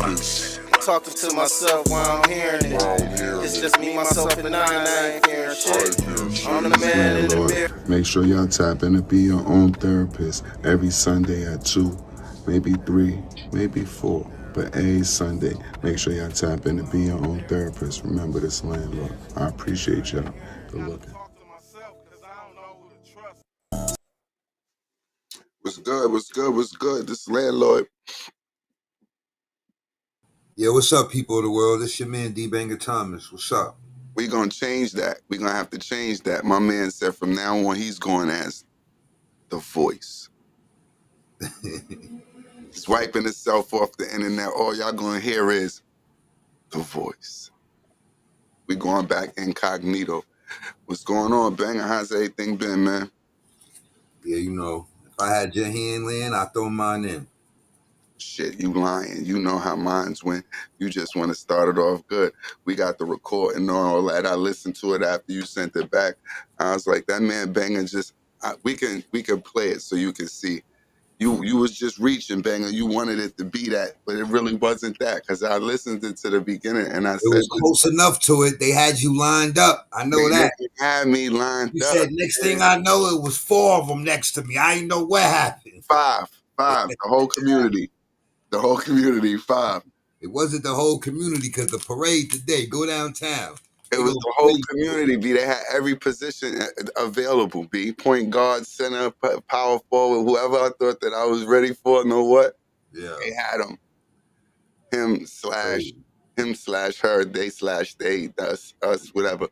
Peace. Talking to myself while I'm hearing it. It's just me, myself, and I ain't hearing shit. I'm the man in the mirror. Make sure y'all tap in to be your own therapist every Sunday at 2, maybe 3, maybe 4. But every Sunday, make sure y'all tap in to be your own therapist. Remember this landlord. I appreciate y'all. Good looking. What's good? What's good? What's good? This landlord. Yeah, what's up, people of the world? This your man, D. Banger Thomas. What's up? We gonna change that. We gonna have to change that. My man said from now on he's going as the voice. He's wiping himself off the internet. All y'all gonna hear is the voice. We going back incognito. What's going on, Banger? How's everything been, man? Yeah, you know, if I had your hand, Land, I'd throw mine in. Shit, you lying. You know how mines went. You just want to start it off good. We got the recording and all that. I listened to it after you sent it back. I was like, that man Banger just, we can play it so you can see. You was just reaching, Banger. You wanted it to be that, but it really wasn't that, because I listened to the beginning and I It said, was close enough to it. They had you lined up. I know that. They had me lined You up. said next thing I know, it was 4 of them next to me. I didn't know what happened. Five. The whole community. The whole community, 5. It wasn't the whole community because the parade today, go downtown. It was the whole community, B. They had every position available, B. Point guard, center, power forward, whoever I thought that I was ready for, know what? Yeah. They had them. Him slash her, they slash they, us, whatever.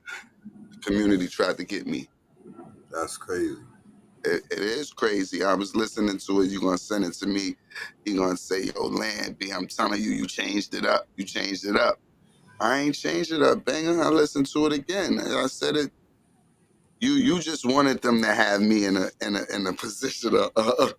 The community tried to get me. That's crazy. It is crazy. I was listening to it. You're going to send it to me. You're going to say, yo, Land, B, I'm telling you, you changed it up. You changed it up. I ain't changed it up, Banger. I listened to it again. I said it. You just wanted them to have me in a position of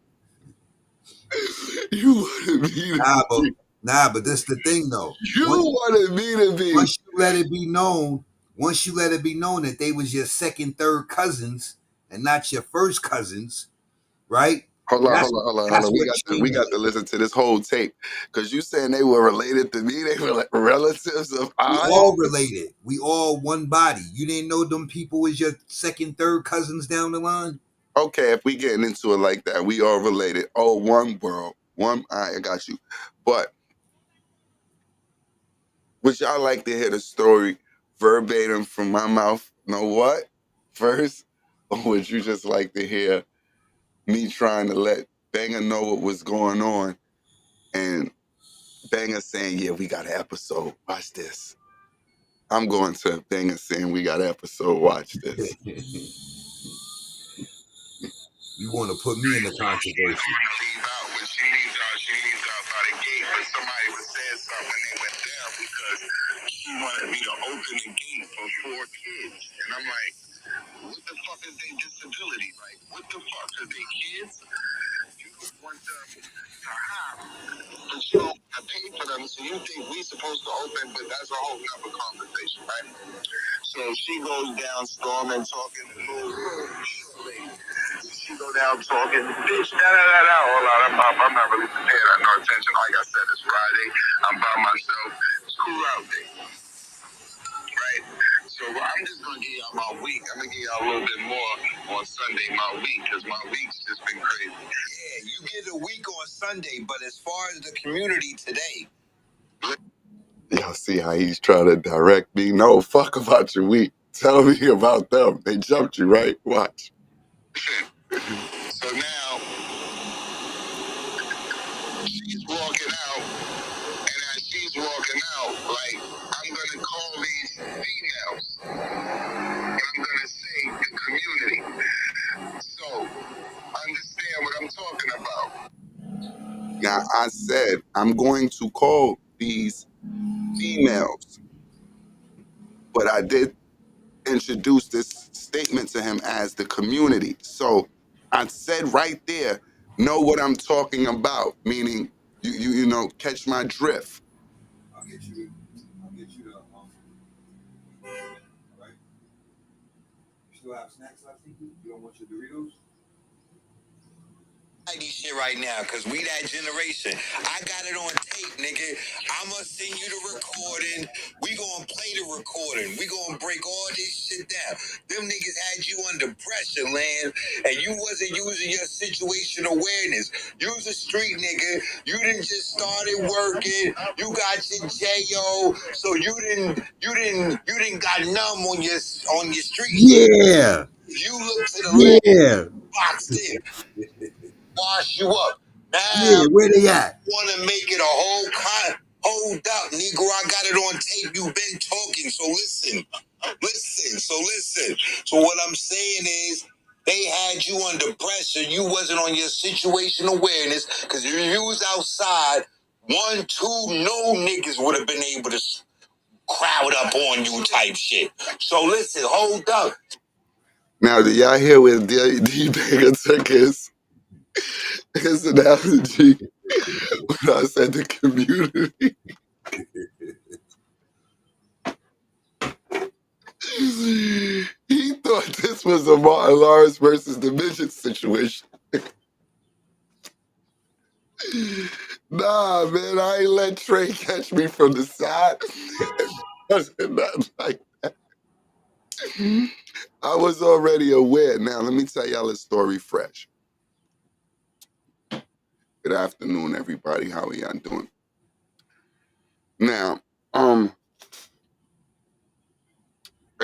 you wanted me to be. But this the thing though. You wanted me to be. Once you let it be known that they was your second, third cousins and not your first cousins, right? Hold on. We got to listen to this whole tape, because you saying they were related to me. They were like relatives of ours. We all related. We all one body. You didn't know them people was your second, third cousins down the line? Okay, if we getting into it like that, we all related. Oh, one world. I got you. But would y'all like to hear the story verbatim from my mouth? Know what? First? Or would you just like to hear me trying to let Banger know what was going on and Banger saying, yeah, we got an episode. Watch this. I'm going to Banger saying we got an episode. Watch this. You want to put me in the controversy. When she leaves out by the gate, but somebody was saying something when they went down because she wanted me to open the gate for 4 kids. And I'm like, what the fuck is their disability? Like, what the fuck are they kids? You don't want them to have, but you don't want to pay for them, so you think we supposed to open, but that's a whole nother conversation, right? So she goes down storming, talking to little lady. She go down talking, bitch, all out. I'm not really prepared. I no attention. Like I said, it's Friday. I'm by myself. It's cool out there. Right? So I'm just going to give y'all my week. I'm going to give y'all a little bit more on Sunday, my week, because my week's just been crazy. Yeah, you get a week on Sunday, but as far as the community today. Y'all see how he's trying to direct me? No, fuck about your week. Tell me about them. They jumped you, right? Watch. So now, she's walking out, and as she's walking out, like, I'm going to call these females, and I'm going to say the community. So, understand what I'm talking about. Now, I said, I'm going to call these females, but I did introduce this statement to him as the community. So I said right there, know what I'm talking about, meaning you know, catch my drift. I'll get you the right? You still have snacks left, Tiki? You don't want your Doritos? Shit right now, cause we that generation. I got it on tape, nigga. I'ma gonna send you the recording. We gonna play the recording. We gonna break all this shit down. Them niggas had you under pressure, Land, and you wasn't using your situation awareness. You was a street nigga. You didn't just started working. You got your J.O. So you didn't got numb on your street. Yeah. You look to the left, Yeah. boxed in, wash you up. Now Yeah. Where they at? want to make it a whole hold up, Negro. I got it on tape. You've been talking, so listen. So what I'm saying is, they had you under pressure. You wasn't on your situation awareness because if you was outside, 1, 2, no niggas would have been able to crowd up on you type shit. So listen, hold up. Now, do y'all hear where D-Banger took his analogy when I said the community? He thought this was a Martin Lawrence versus the midget situation. Nah, man, I ain't let Trey catch me from the side. It wasn't like that. I was already aware. Now, let me tell y'all a story fresh. Good afternoon, everybody. How are y'all doing? Now,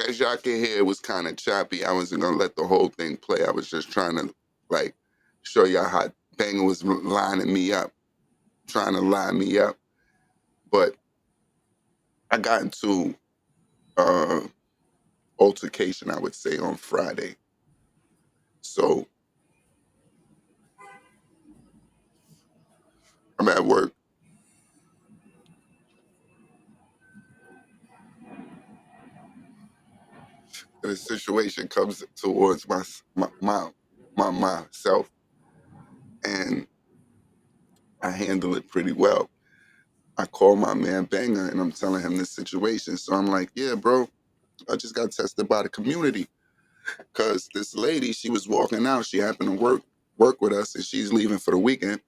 as y'all can hear, it was kind of choppy. I wasn't gonna let the whole thing play. I was just trying to like show y'all how Banger was lining me up, trying to line me up. But I got into altercation, I would say, on Friday. So I'm at work. And a situation comes towards myself, and I handle it pretty well. I call my man Banger and I'm telling him this situation. So I'm like, yeah, bro, I just got tested by the community. Cause this lady, she was walking out. She happened to work with us, and she's leaving for the weekend.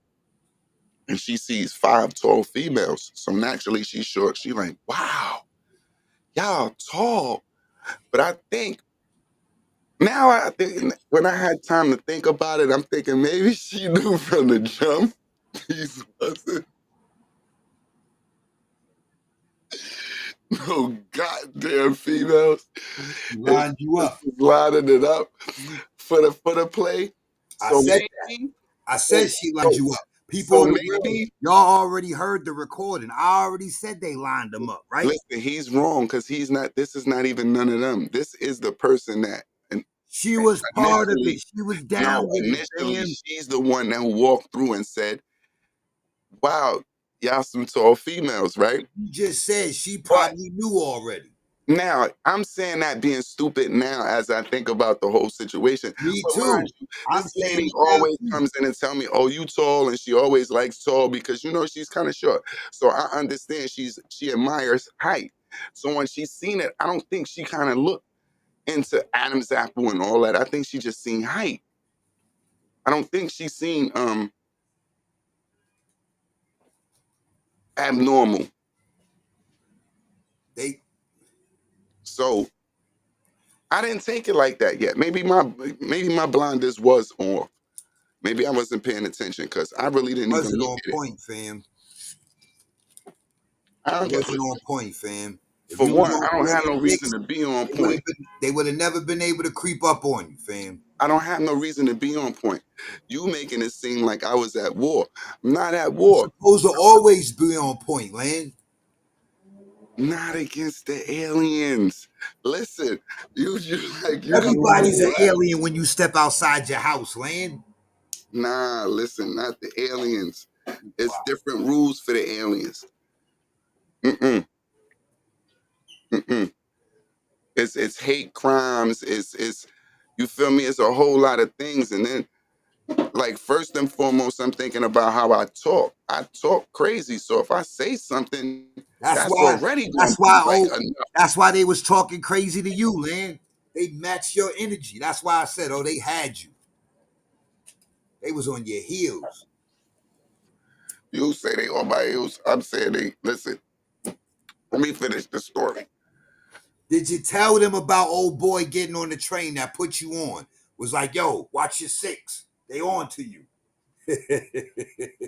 And she sees 5 tall females. So naturally she's short. She like, wow, y'all tall. But I think when I had time to think about it, I'm thinking maybe she knew from the jump these wasn't no goddamn females. Lined you up. Lining it up for the play. So I said she lined you up. People, so maybe y'all already heard the recording. I already said they lined them up, right? Listen, he's wrong because he's not. This is not even none of them. This is the person that. And she was part of it. She was down with it. Initially, she's the one that walked through and said, "Wow, y'all some tall females, right?" You just said she probably knew already. Now, I'm saying that being stupid now as I think about the whole situation. Me too. This lady always comes in and tell me, oh, you tall, and she always likes tall because, she's kind of short. So I understand she admires height. So when she's seen it, I don't think she kind of looked into Adam's apple and all that. I think she just seen height. I don't think she's seen abnormal. So I didn't take it like that yet. Maybe my blinders was off. Maybe I wasn't paying attention because I really didn't even look at it. Point, fam. I don't wasn't on point, fam. For one, I don't have no reason to be on point. They would have never been able to creep up on you, fam. I don't have no reason to be on point. You making it seem like I was at war. I'm not at war. You're supposed to always be on point, Land. Not against the aliens. Listen, everybody's an alien when you step outside your house, Land. Nah, listen, not the aliens. It's different rules for the aliens. It's hate crimes. It's you feel me? It's a whole lot of things. And then, like, first and foremost, I'm thinking about how I talk. I talk crazy. So if I say something, that's why they was talking crazy to you, Land. They matched your energy. That's why I said, they had you. They was on your heels. You say they on my heels. I'm saying listen, Let me finish the story. Did you tell them about old boy getting on the train that put you on? Was like, yo, watch your six. They on to you.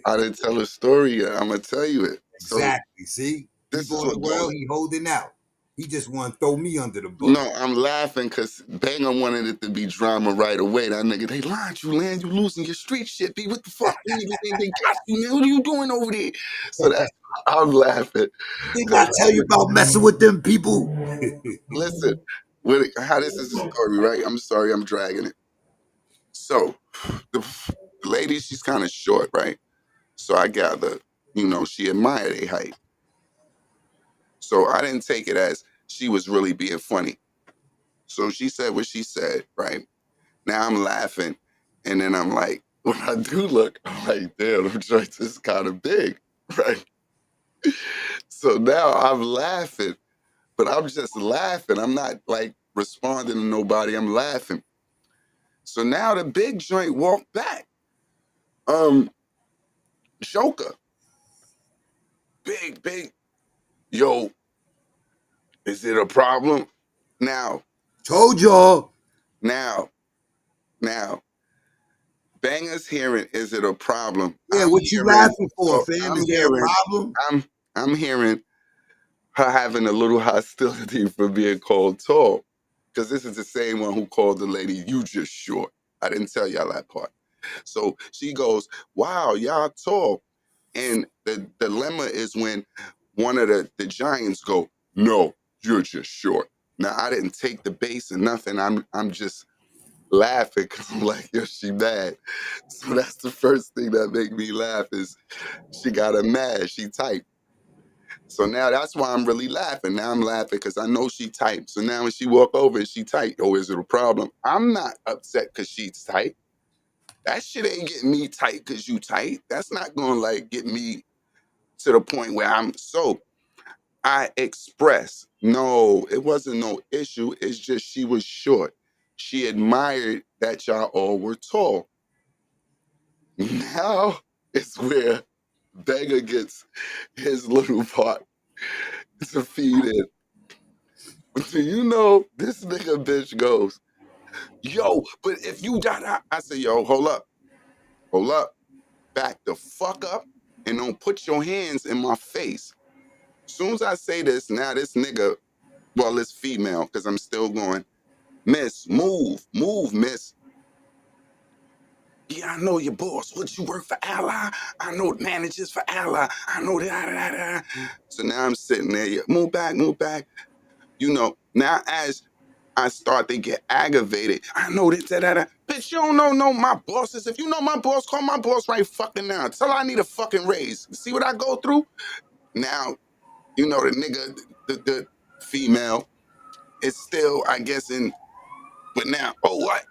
I didn't tell a story yet. I'm gonna tell you it. Exactly. See? This People is in the what world, goes. he holding out. He just want to throw me under the bus. No, I'm laughing because Banger wanted it to be drama right away. That nigga, they lied you, Land. You losing your street shit, B. What the fuck? They got you, man. What are you doing over there? So that's I'm laughing. Didn't I tell you about messing with them people? Listen, how this is the story, right? I'm sorry, I'm dragging it. So the lady, she's kind of short, right? So I gather, she admired a height. So I didn't take it as she was really being funny. So she said what she said, right? Now I'm laughing. And then I'm like, when I do look, I'm like, damn, them joints is kind of big, right? So now I'm laughing, but I'm just laughing. I'm not like responding to nobody. I'm laughing. So now the big joint walked back. Joker. Big. Yo, is it a problem? Now. Told y'all. Now. Banger's hearing, is it a problem? Yeah, what you laughing for, fam? I'm Is there a hearing, problem? I'm hearing her having a little hostility for being called tall. Because this is the same one who called the lady, you just short. I didn't tell y'all that part. So she goes, wow, y'all tall. And the dilemma is when one of the giants go, no, you're just short. Now, I didn't take the base or nothing. I'm just laughing because I'm like, yo, she mad. So that's the first thing that make me laugh is she got her mad. She typed. So now that's why I'm really laughing. Now I'm laughing because I know she typed. So now when she walk over and she typed, oh, is it a problem? I'm not upset because she's tight. That shit ain't getting me tight because you tight. That's not going to get me to the point where I express, no, it wasn't no issue. It's just she was short. She admired that y'all all were tall. Now it's where Banger gets his little part to feed in. Do you know this nigga bitch goes, yo, but if you got, I say, yo, hold up, back the fuck up and don't put your hands in my face. Soon as I say this, now this nigga, well, it's female because I'm still going, miss, move, miss. Yeah, I know your boss. What, you work for Ally? I know managers for Ally. I know that. So now I'm sitting there, yeah, move back. Now as I start to get aggravated, I know this, that. Bitch, you don't know my bosses. If you know my boss, call my boss right fucking now. Tell her I need a fucking raise. See what I go through? Now, the nigga, the female, is still, I guess, but now, oh, what?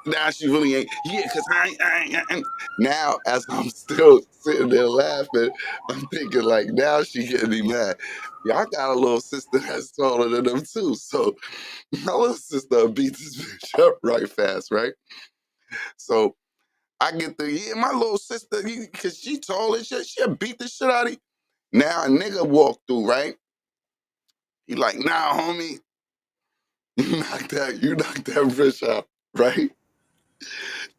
Now she really ain't. Yeah, because I ain't. Now, as I'm still sitting there laughing, I'm thinking, like, now she getting me mad. Yeah, I got a little sister that's taller than them, too. So my little sister beat this bitch up right fast, right? So I get my little sister, because she tall and shit, she'll beat the shit out of you. Now a nigga walk through, right? He like, nah, homie, you knock that bitch out, right?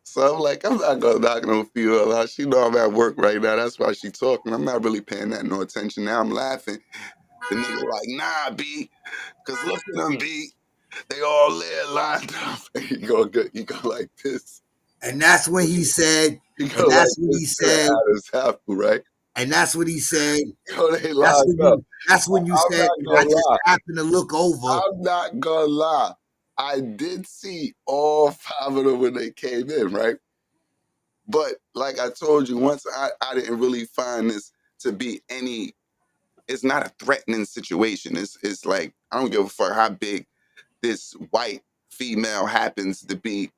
So I'm like, I'm not gonna knock no female out. She know I'm at work right now. That's why she talking. I'm not really paying that no attention. Now I'm laughing. The nigga like, nah, B, because look at them, B. They all there lined up. He go like this. And that's when he said, He go like this, Adam's apple, right? And that's what he said. They lined up. That's when you said, I just happened to look over. I'm not gonna lie. I did see all 5 of them when they came in, right? But like I told you, once I didn't really find this to be it's not a threatening situation. It's like, I don't give a fuck how big this white female happens to be.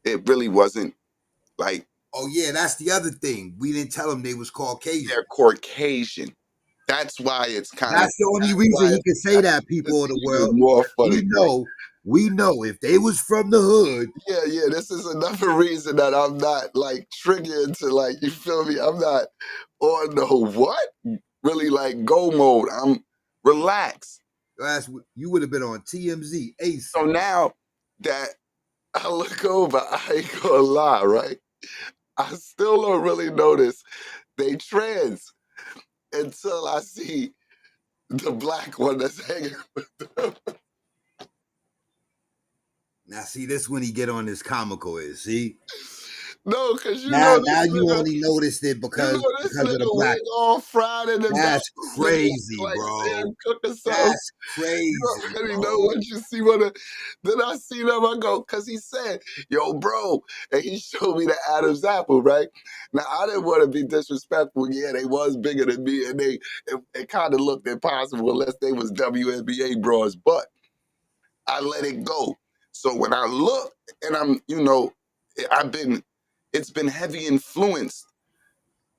It really wasn't like. Oh yeah, that's the other thing. We didn't tell them they was Caucasian. They're Caucasian. That's why it's kind of. That's the only reason he could say that, people of the world. More funny. We know if they was from the hood. Yeah. This is another reason that I'm not like triggered to like, you feel me? I'm not on the what? Really like go mode. Relax. You would have been on TMZ, ASAP. So now that I look over, I ain't gonna lie, right? I still don't really notice they trans until I see the black one that's hanging with them. Now, see, this when he get on his comical is, see? No, because you Now know this you nigga, only noticed it because of the black. wig all fried in the back. That's crazy, like bro. Sam Cooke or something. That's crazy. You already bro. know what you see. Then I see them, I go, because he said, yo, bro. And he showed me the Adam's apple, right? Now, I didn't want to be disrespectful. Yeah, they was bigger than me, and it kind of looked impossible unless they was WNBA bros, but I let it go. So when I look, and I'm, it's been heavy influenced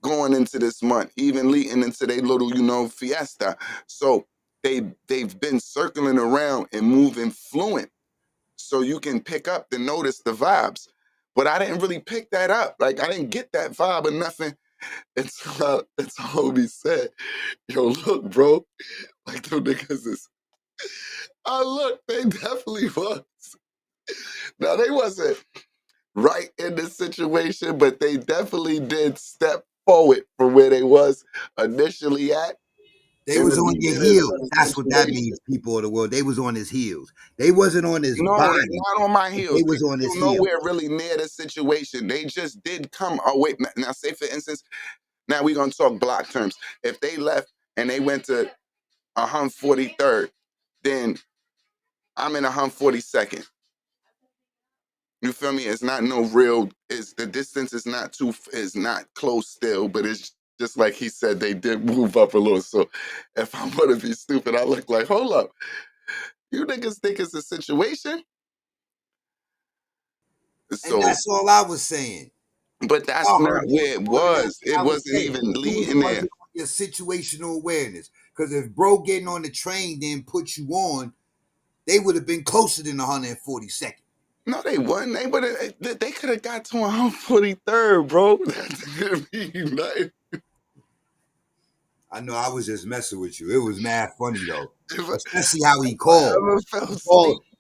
going into this month, even leading into their little, fiesta. So they've been circling around and moving fluent. So you can pick up and notice the vibes. But I didn't really pick that up. Like I didn't get that vibe or nothing until homie said, yo, look, bro, like them niggas is. I look, they definitely was. Now they wasn't right in the situation, but they definitely did step forward from where they was initially at. They was on your heels. That's what that means, people of the world. They was on his heels. They wasn't on his No, body. they not on my heels. They was on his heels. Nowhere really near the situation. They just did come. Oh, wait. Now, say for instance, now we're going to talk block terms. If they left and they went to 143rd, then I'm in 142nd. You feel me? It's not no real, the distance is not close still, but it's just like he said, they did move up a little. So if I'm gonna be stupid, I look like, hold up. You niggas think it's a situation? So and that's all I was saying. but that's not where it was. It wasn't even leading there. Your situational awareness. Because if bro getting on the train then put you on, they would have been closer than 142nd. No, they wasn't. They could have got to 143rd, bro. I know I was just messing with you. It was mad funny though. Especially how he called.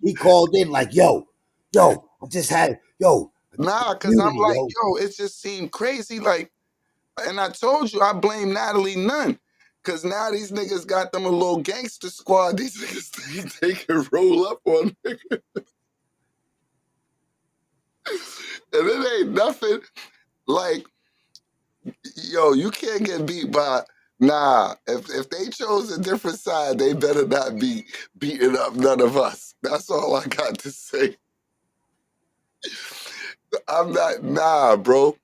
He called in like, yo, I just had, Nah, because I'm like, yo, it just seemed crazy. Like, and I told you, I blame Natalie Nunn. Because now these niggas got them a little gangster squad. These niggas think they can roll up on niggas. And it ain't nothing like, yo, you can't get beat by, nah, if they chose a different side, they better not be beating up none of us. That's all I got to say. I'm not, nah, bro.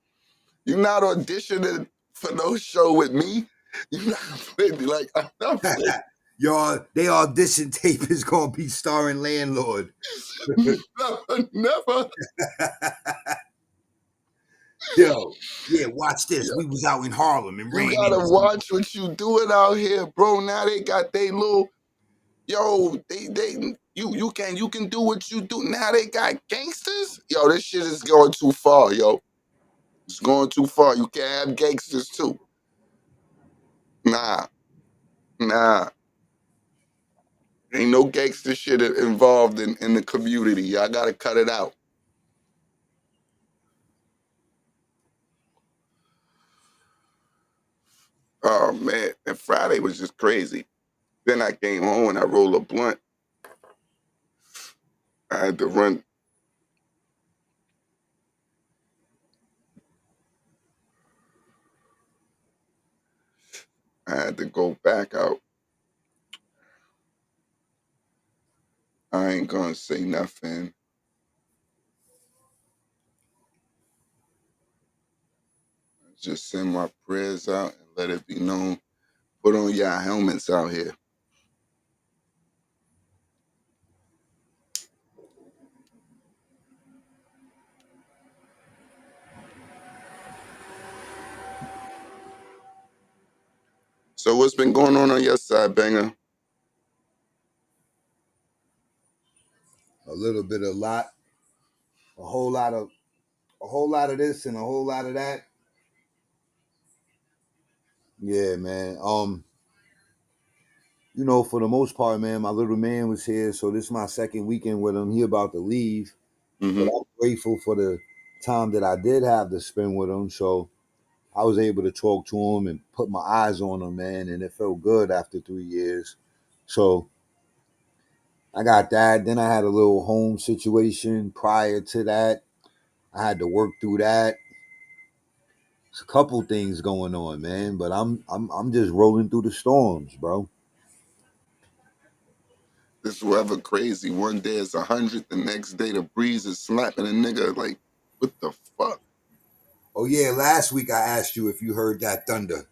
You're not auditioning for no show with me. You're not playing, like, I'm not playing. Y'all, they audition tape is gonna be starring Landlord. Never. Yo, yeah, watch this. We was out in Harlem and you gotta watch what you doing out here, bro. Now they got they little, yo, you can do what you do. Now they got gangsters. Yo, this shit is going too far, yo. It's going too far. You can't have gangsters too. Nah. Ain't no gangster shit involved in the community. Y'all gotta cut it out. Oh man, and Friday was just crazy. Then I came home and I rolled a blunt. I had to run. I had to go back out. I ain't gonna say nothing. Just send my prayers out and let it be known. Put on y'all helmets out here. So what's been going on your side, Banger? A little bit of a whole lot of this and a whole lot of that. Yeah, man. you know, for the most part, man, my little man was here, so this is my second weekend with him. He about to leave, but I'm grateful for the time that I did have to spend with him. So I was able to talk to him and put my eyes on him, man, and it felt good after 3 years. So I got that. Then I had a little home situation prior to that. I had to work through that. It's a couple things going on, man, but I'm just rolling through the storms, bro. This weather crazy. One day it's 100, the next day the breeze is slapping a nigga. Like, what the fuck? Oh yeah, last week I asked you if you heard that thunder,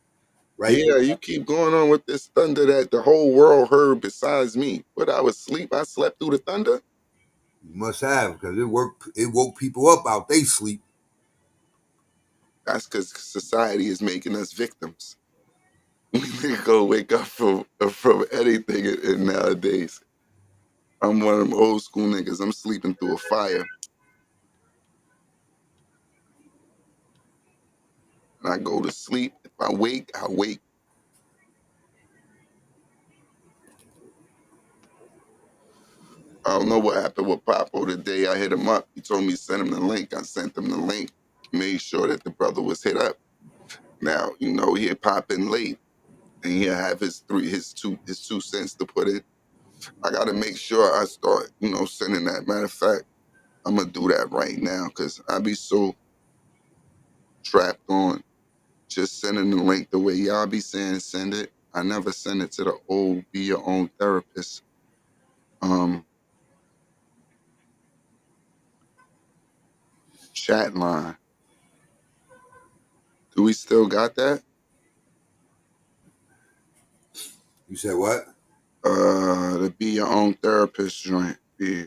right? Yeah, you keep going on with this thunder that the whole world heard besides me. But I was asleep. I slept through the thunder. You must have, because it woke people up out they sleep. That's because society is making us victims. We go wake up from anything nowadays. I'm one of them old school niggas. I'm sleeping through a fire. And I go to sleep. If I wake, I wake. I don't know what happened with Papo today. I hit him up. He told me to send him the link. I sent him the link. Made sure that the brother was hit up. Now, you know, he'd pop in late and he'll have his 2 cents to put in. I gotta make sure I start, you know, sending that. Matter of fact, I'm gonna do that right now because I be so trapped on just sending the link the way y'all be saying send it. I never send it to the old be your own therapist chat line. Do we still got that? You said what? The be your own therapist joint. Yeah.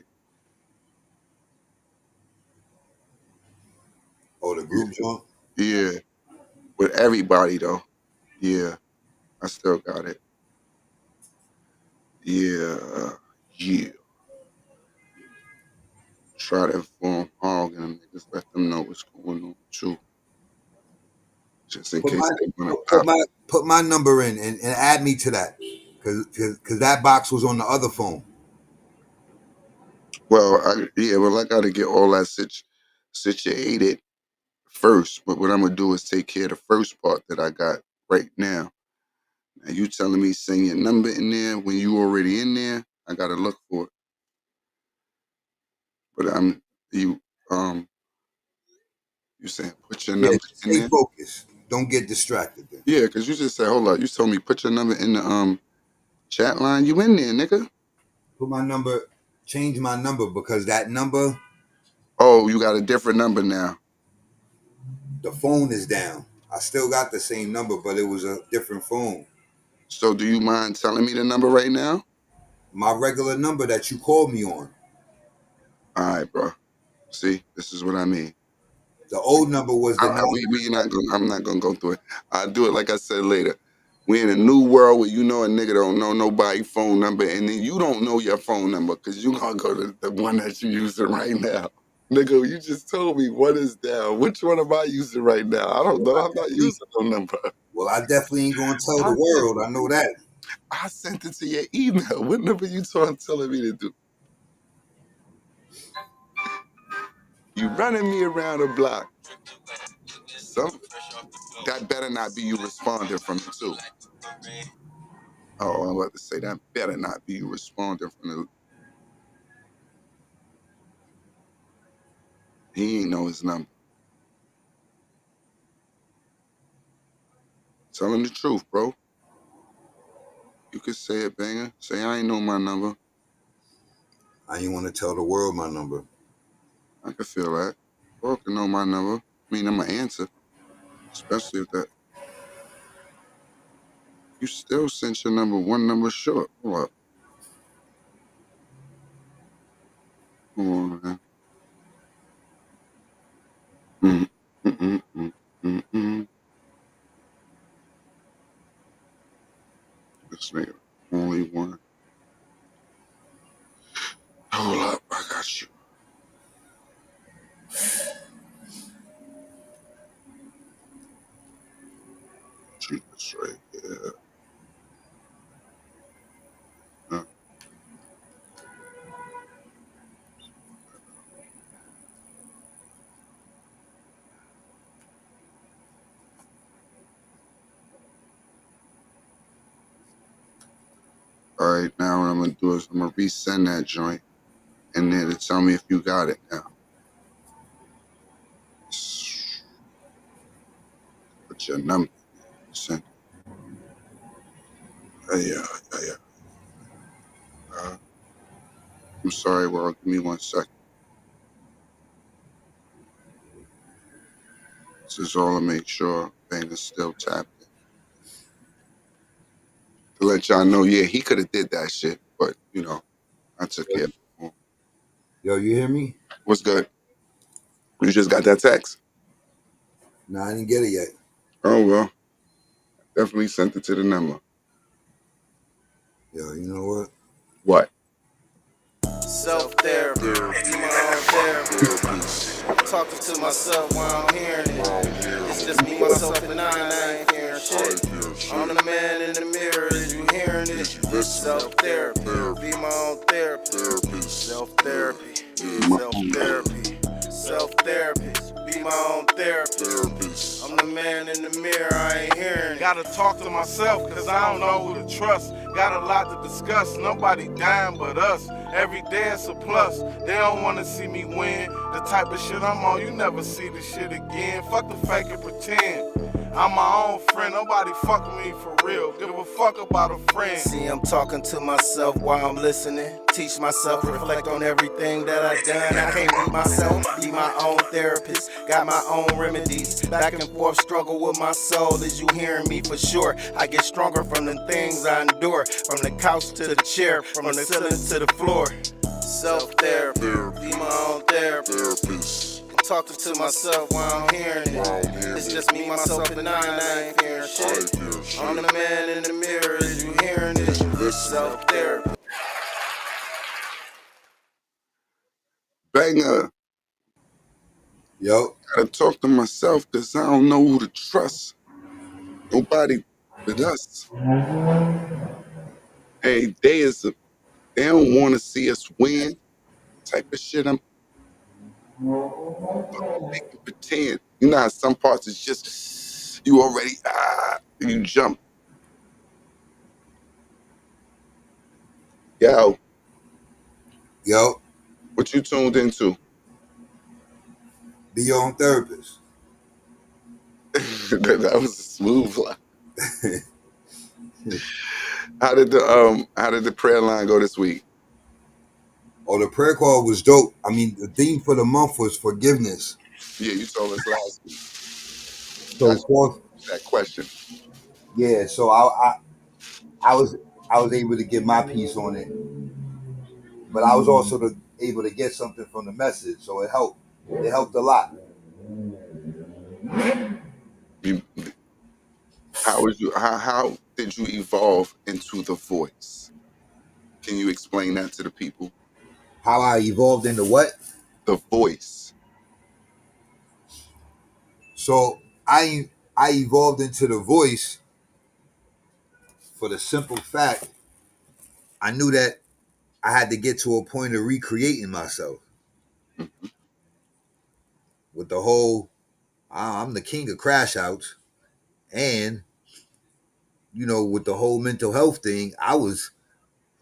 Oh, the group joint? Yeah. With everybody though. Yeah. I still got it. Yeah. Yeah. Try to inform Hog and them niggas, let them know what's going on too. Just in Put case my they wanna put pop. my put my number in and add me to that. Cause that box was on the other phone. Well, I gotta get all that situated first. But what I'm gonna do is take care of the first part that I got right now. Now you telling me send your number in there when you already in there? I gotta look for it. But you you saying put your Yeah, number just in stay there? focused. Don't get distracted then. Yeah, because you just said hold up. You told me put your number in the chat line. You in there, nigga? Put my number, change my number because that number, Oh, you got a different number now. the phone is down. I still got the same number, but it was a different phone. So do you mind telling me the number right now? My regular number that you called me on. All right, bro. See, this is what I mean. The old number was the We not gonna. I'm not gonna go through it. I'll do it like I said later. We in a new world where you know a nigga don't know nobody phone number, and then you don't know your phone number because you gonna go to the one that you using right now. Nigga, you just told me what is down. Which one am I using right now? I don't know. I'm not using no number. Well, I definitely ain't gonna tell the I sent, world. I know that. I sent it to your email. What number you telling me to do? You running me around the block. Some that better not be you responding from it too. Oh, I'm about to say that better not be you responding from the. He ain't know his number. Tell him the truth, bro. You could say it, banger. Say I ain't know my number. I ain't want to tell the world my number. I can feel that. Bro can know my number. I mean, I'm going to answer. Especially if that. You still sent your number one number short. Hold up. Come on, man. Mm, mm, mm, mm, mm, mm. This nigga, only one. Hold up, I got you. Jesus, right? Yeah. All right, now what I'm gonna do is I'm gonna resend that joint, and then it'll tell me if you got it now. Put your number. Send. Yeah. I'm sorry, world. Give me 1 second. This is all to make sure Bang is still tapped in. To let y'all know, yeah, he could have did that shit, but you know, I took care of it. Yo, you hear me? What's good? You just got that text? No, I didn't get it yet. Oh well, definitely sent it to the number. Yo, you know what? What? Self-therapy, be my own therapist. I'm talking to myself while I'm hearing it. It's just me, myself, and I ain't hearing shit. I'm the man in the mirror, is you hearing it? Self-therapy, be my own therapist. Self-therapy, self-therapy, self-therapist, be my own therapist. I'm the man in the mirror, I ain't hearing it. Gotta talk to myself, cause I don't know who to trust. Got a lot to discuss, nobody dying but us. Every day it's a plus, they don't wanna see me win. The type of shit I'm on, you never see the shit again. Fuck the fake and pretend. I'm my own friend, nobody fuck with me for real. Give a fuck about a friend. See, I'm talking to myself while I'm listening. Teach myself, reflect on everything that I've done. I can't be myself, be my own therapist. Got my own remedies. Back and forth struggle with my soul. Is you hearing me for sure? I get stronger from the things I endure. From the couch to the chair, from the ceiling to the floor. Self-therapy, be my own therapist. Talking to myself while I'm hearing it. It's just me, myself, and I ain't hearing shit. I'm the man in the mirror, is you hearing it? Self-therapy. Banger. Yo, Gotta talk to myself because I don't know who to trust. Nobody but us. Hey, they don't want to see us win. Type of shit I'm making pretend. You know how some parts is just you already you jump. Yo, what you tuned into? be your own therapist. That was a smooth line. How did the prayer line go this week? Oh, the prayer call was dope. I mean, the theme for the month was forgiveness. Yeah, you told us last week. So, of course, That question. yeah. So I was able to get my piece on it, but I was also able to get something from the message. So it helped. It helped a lot. How did you evolve into the voice? Can you explain that to the people? How I evolved into what? The voice. So I evolved into the voice for the simple fact I knew that I had to get to a point of recreating myself with the whole I'm the king of crash outs, and with the whole mental health thing, I was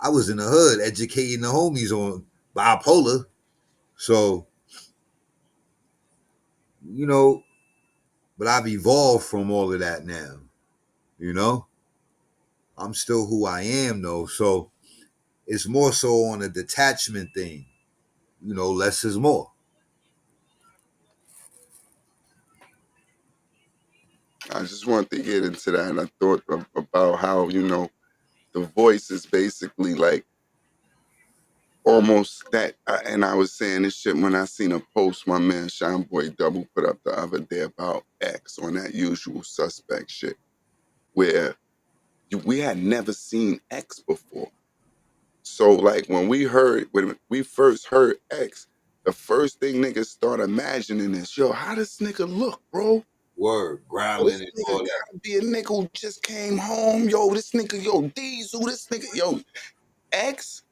in the hood educating the homies on bipolar. So, but I've evolved from all of that now. I'm still who I am though. So it's more so on a detachment thing. Less is more. I just wanted to get into that, and I thought about how the voice is basically like almost that. And I was saying this shit when I seen a post my man Shine Boy Double put up the other day about X on that Usual Suspect shit, where we had never seen X before. So like when we first heard X, the first thing niggas start imagining is, yo, how this nigga look, bro? Word, growling and all that. Gotta be a nigga who just came home, yo. This nigga, yo, Diesel, this nigga, yo, X.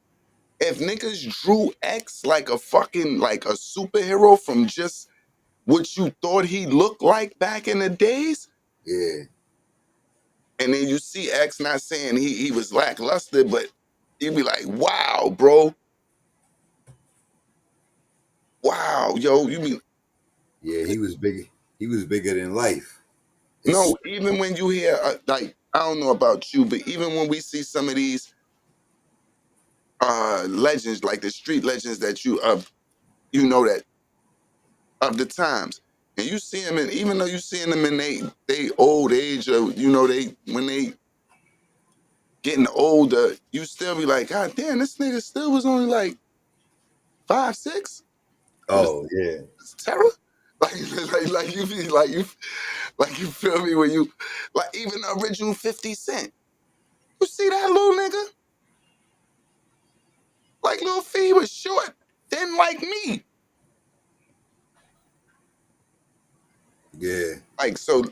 If niggas drew X like a superhero from just what you thought he looked like back in the days, yeah. and then you see X, not saying he was lackluster, but You'd be like, wow, bro. Wow, yo, you mean Yeah, he was big. He was bigger than life. It's no, even when you hear like I don't know about you, but even when we see some of these legends, like the street legends that you know that of the times. And you see them, and even though you seeing them in they old age, or you know they when they getting older, you still be like, God damn, this nigga still was only like 5'6". It was oh yeah, terror. Like you be like you feel me when you like even the original 50 Cent. You see that little nigga? Like Lil Fee was short, thin like me. yeah. Like so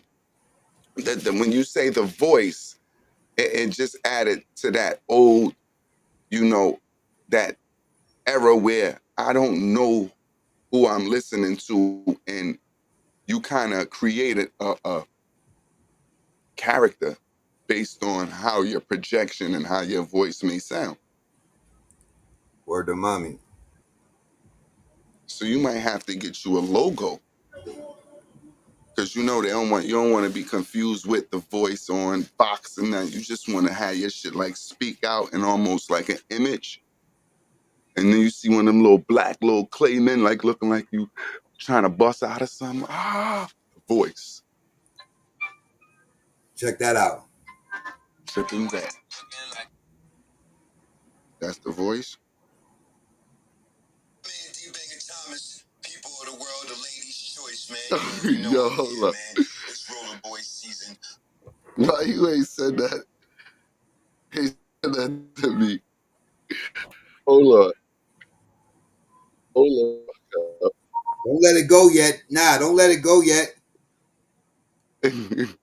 when you say the voice, it just added to that old, you know, that era where I don't know who I'm listening to, and you kind of created a character based on how your projection and how your voice may sound. Word to mommy. So you might have to get you a logo because you know they don't want you don't want to be confused with the voice on Fox and that. You just want to have your shit like speak out and almost like an image. And then you see one of them little black little clay men like looking like you trying to bust out of something. Voice. Check that out. Tripping that. That's the voice. Man, D-Banger Thomas, people of the world, the ladies' choice, man. You know Yo, I'm hold here, up. man. It's Roller Boy season. Why you ain't said that? He said that to me. Hold on. Hold Don't let it go yet. Nah, don't let it go yet. on.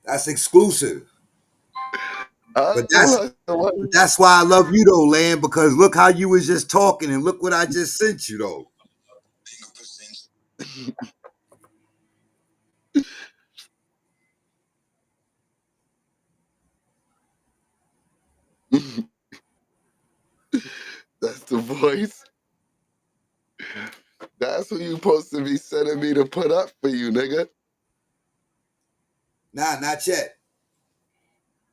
That's exclusive. But that's Hold on. but that's why I love you though, Lamb, because look how you was just talking and look what I just sent you though. That's the voice. That's who you supposed to be sending me to put up for you, nigga. Nah, not yet.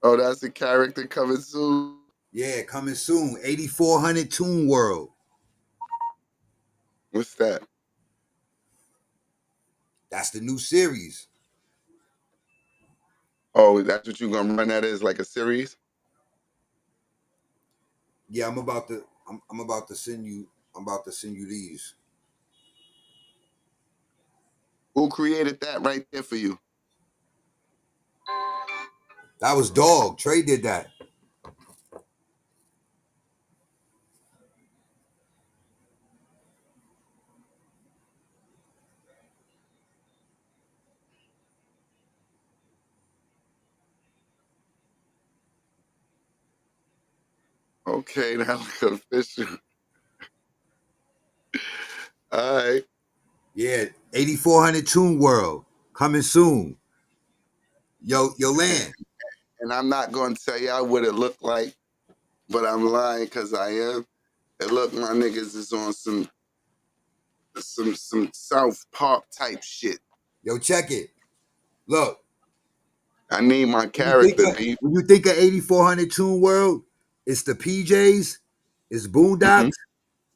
Oh, that's the character coming soon. Yeah, coming soon. 8400 Toon World. What's that? That's the new series. Oh, that's what you gonna run that as like a series? Yeah, I'm about to send you these. Who created that right there for you? That was Dog. Trey did that. Okay, that look official. All right. Yeah, 8400 Toon World. Coming soon. Yo, Land. And I'm not gonna tell y'all what it looked like, but I'm lying because I am. And look, my niggas is on some South Park type shit. Yo, check it. Look. I need my character, B. When you think of 8400 Toon World, it's the PJs, it's Boondocks,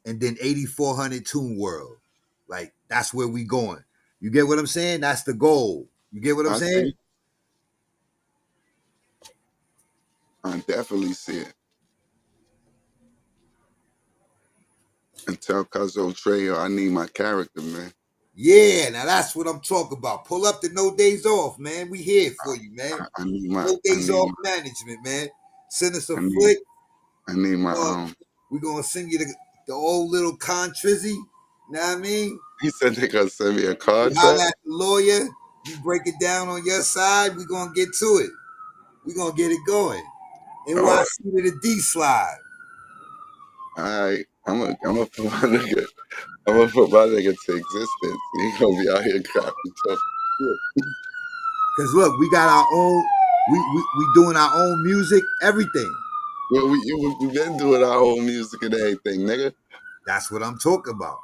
and then 8400 Toon World. Like, that's where we going. You get what I'm saying? That's the goal. You get what I'm I saying? see. I definitely see it. And tell Cuzzo Treyo I need my character, man. Yeah, now that's what I'm talking about. Pull up the No Days Off, man. We here for you, man. I need my No I Days need Off my management, man. Send us a I need flick. I need my We're gonna send you the old little Contrizzy. You know what I mean? he said they gonna send me a You holler contract. at the lawyer, you break it down on your side, we're gonna get to it. We're gonna get it going. Oh, NYC to the D slide. all right. I'm gonna put my nigga to existence. He gonna be out here copying talking shit. Cause look, we got our own, we doing our own music, everything. Well, we been doing our own music and everything, nigga. That's what I'm talking about.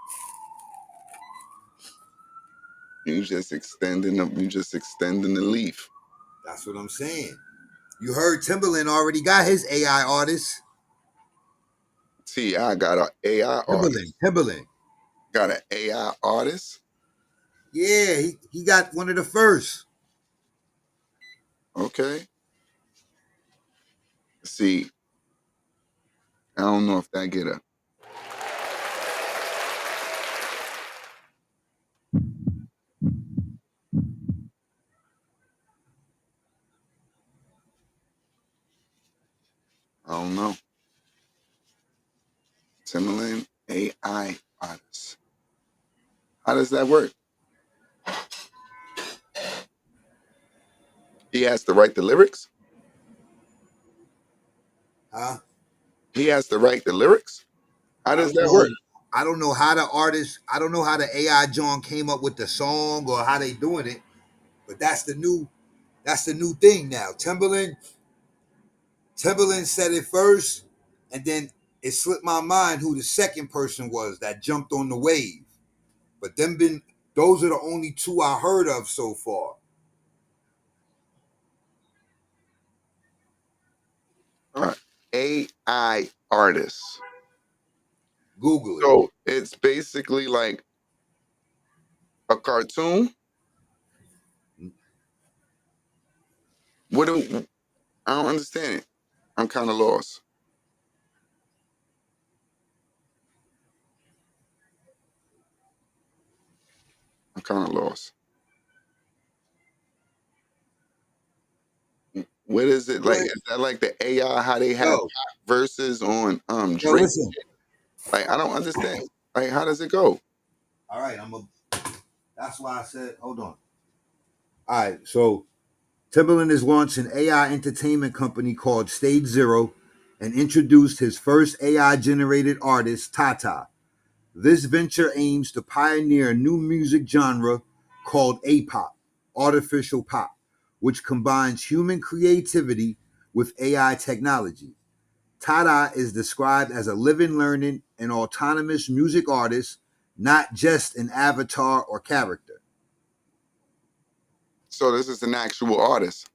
You just extending the leaf. That's what I'm saying. You heard Timberland already got his AI artist. T.I. got an AI artist. Timberland. Got an AI artist. Yeah, he got one of the first. Okay. See, I don't know if that get a. I don't know. Timberland AI artist. How does that work? He has to write the lyrics. Huh? He has to write the lyrics. How I does don't that know. work? I don't know how the AI John came up with the song or how they doing it, but that's the new thing now. Timberland said it first, and then it slipped my mind who the second person was that jumped on the wave. But those are the only two I heard of so far. All right. AI artists. Google it. So it's basically like a cartoon. What do I don't understand it. I'm kind of lost. I'm kind of lost. What is it like? Is that like the AI how they have Yo, verses on yo, Drake? listen. Like I don't understand. Like how does it go? All right, that's why I said, hold on. All right, so Timberland has launched an AI entertainment company called Stage Zero and introduced his first AI generated artist, Tata. This venture aims to pioneer a new music genre called A-pop, artificial pop, which combines human creativity with AI technology. Tata is described as a living, learning, and autonomous music artist, not just an avatar or character. So this is an actual artist,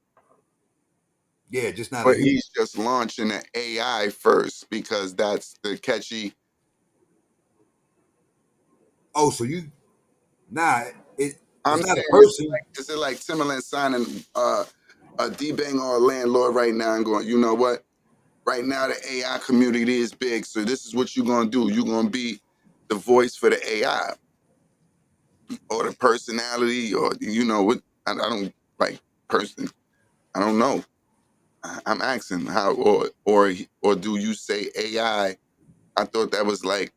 Yeah, just not a but human. he's just launching an AI first because that's the catchy. Oh, so you nah, it's I'm not a saying person. is it like Timberland signing a D-Bang or a landlord right now and going, you know what? Right now the AI community is big, so this is what you're gonna do. You're gonna be the voice for the AI or the personality, or you know what? I don't like person. I don't know. I'm asking how, or do you say AI? I thought that was like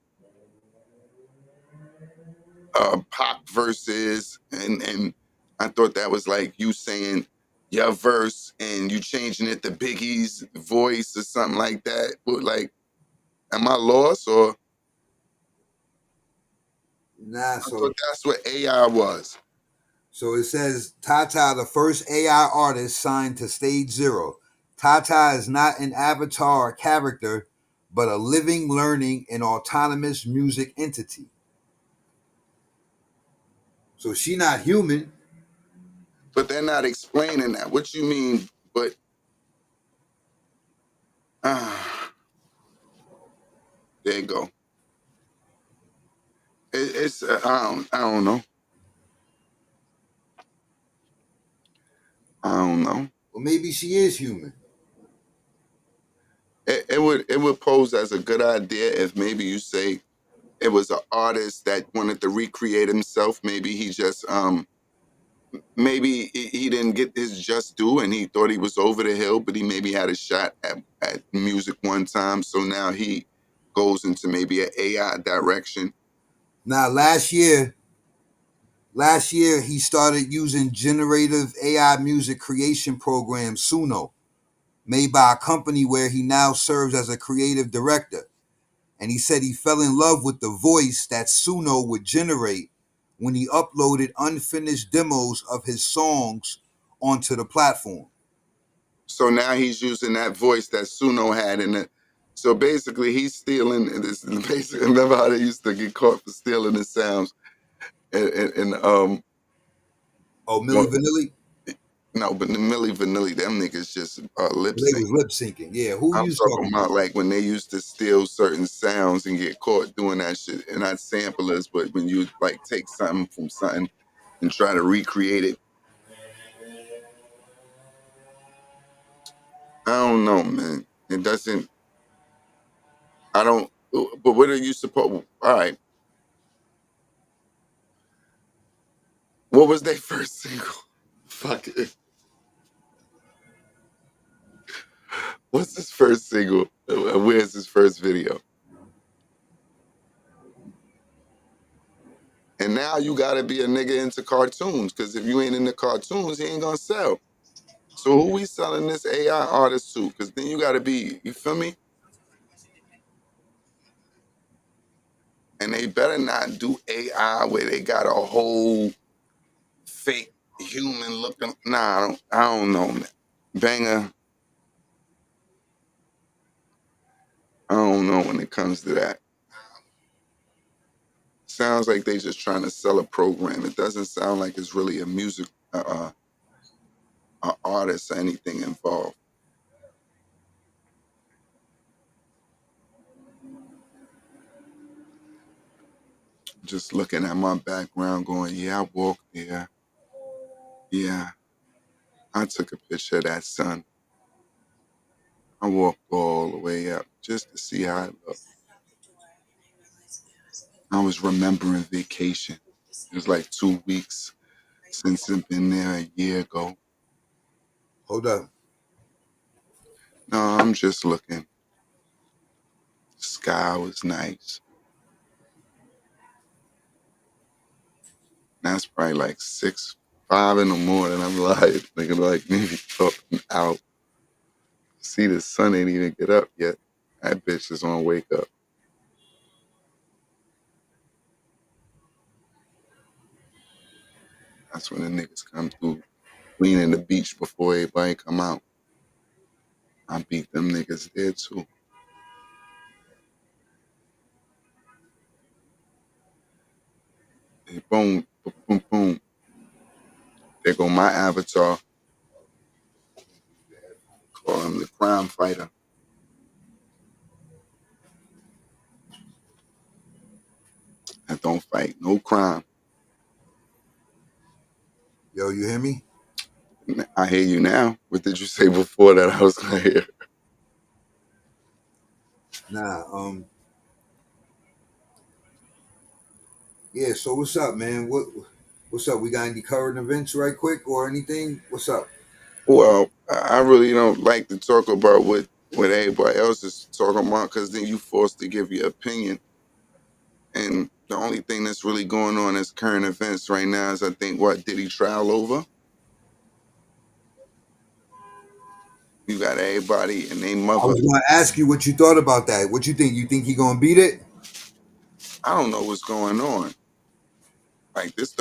pop verses, and I thought that was like you saying your verse and you changing it to Biggie's voice or something like that. But like, am I lost or? Nah, I thought so that's what AI was. it says Tata, the first AI artist signed to Stage Zero. Tata is not an avatar or character, but a living, learning, and autonomous music entity. So she not human. But they're not explaining that. What you mean? But uh, there you go. It's I don't know. I don't know. Well, maybe she is human. It would pose as a good idea if maybe you say it was an artist that wanted to recreate himself. Maybe he just maybe he didn't get his just due and he thought he was over the hill, but he maybe had a shot at music one time. So now he goes into maybe an AI direction. Now, last year he started using generative AI music creation program Suno, made by a company where he now serves as a creative director. And he said he fell in love with the voice that Suno would generate when he uploaded unfinished demos of his songs onto the platform. So now he's using that voice that Suno had in it. So basically, he's stealing this. Basically, remember how they used to get caught for stealing the sounds? And Oh, Milli well, Vanilli? no, but the Milli Vanilli, them niggas just lip They sync. was lip syncing. Yeah, who I'm you talking talking about about? like when they used to steal certain sounds and get caught doing that shit. And not samplers, but when you like take something from something and try to recreate it. I don't know, man. It doesn't. I don't. But what are you supposed? All right. What was their first single? Fuck it. What's his first single? Where's his first video? And now you gotta be a nigga into cartoons, because if you ain't into cartoons, he ain't gonna sell. So who we selling this AI artist to? Because then you gotta be, you feel me? And they better not do AI where they got a whole fake human looking. Nah, I don't know, man. Banger. I don't know when it comes to that. Sounds like they just trying to sell a program. It doesn't sound like it's really a music artist or anything involved. Just looking at my background going, yeah, I walked there. Yeah, I took a picture of that sun. I walked all the way up just to see how it looked. I was remembering vacation. It was like 2 weeks since I've been there a year ago. Hold up. No, I'm just looking. The sky was nice. That's probably like 5 in the morning. I'm like, thinking like maybe talking out. See, the sun ain't even get up yet. That bitch is on wake up. That's when the niggas come through, cleaning the beach before everybody come out. I beat them niggas there too. They boom, boom, boom, boom. There go my avatar. Call him the crime fighter. I don't fight no crime. Yo, you hear me? I hear you now. What did you say before that I was gonna hear? Nah, yeah, so what's up, man? What's up? We got any current events right quick or anything? What's up? Well, I really don't like to talk about what everybody else is talking about, because then you forced to give your opinion. And the only thing that's really going on as current events right now is, I think, what Diddy trial over. You got everybody and they I mother. was gonna ask you what you thought about that. What you think? You think he gonna beat it? I don't know what's going on. Like this,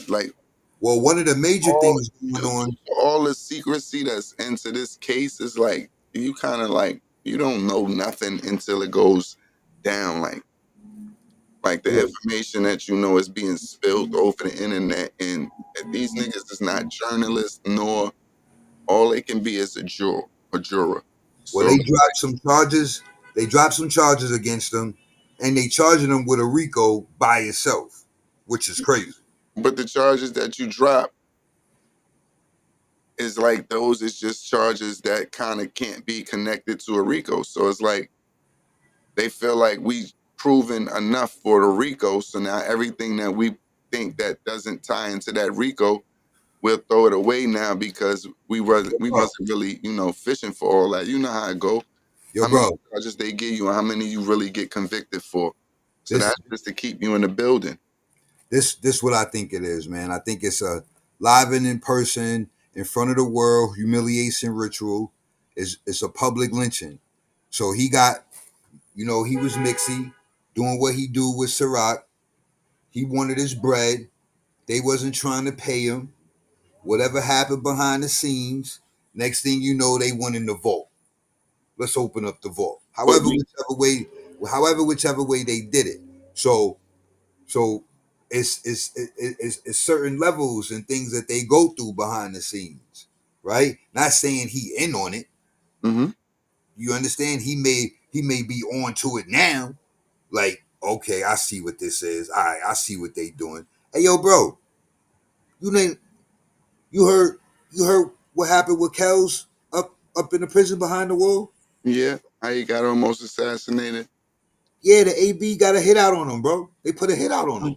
like Well, one of the major all things going on. all the secrecy that's into this case is like you kind of like you don't know nothing until it goes down. Like the Yeah. information that you know is being spilled over the internet, and these niggas is not journalists, nor all they can be is a juror. Well, So, they dropped some charges. They dropped some charges against him, and they charging him with a RICO by itself, which is crazy. but the charges that you drop is like those is just charges that kind of can't be connected to a RICO. So it's like they feel like we proven enough for the RICO. So now everything that we think that doesn't tie into that RICO, we'll throw it away now because we Bro, wasn't really, fishing for all that. You know how it go. yo, How many bro, charges they give you and how many you really get convicted for. So this that's just to keep you in the building. this what I think it is, man. I think it's a live and in person, in front of the world, humiliation ritual. It's a public lynching. So he got, he was mixy, doing what he do with Ciroc. He wanted his bread. They wasn't trying to pay him. Whatever happened behind the scenes, Next thing you know, they went in the vault. Let's open up the vault. But Whichever way they did it. So it's certain levels and things that they go through behind the scenes, right? Not saying he in on it. mm-hmm. You understand? He may be on to it now. Like, okay, I see what this is. All right, I see what they doing. Hey, yo, bro, you name you heard what happened with Kells up in the prison behind the wall? Yeah, how he got almost assassinated. Yeah, the AB got a hit out on him, bro. They put a hit out on him.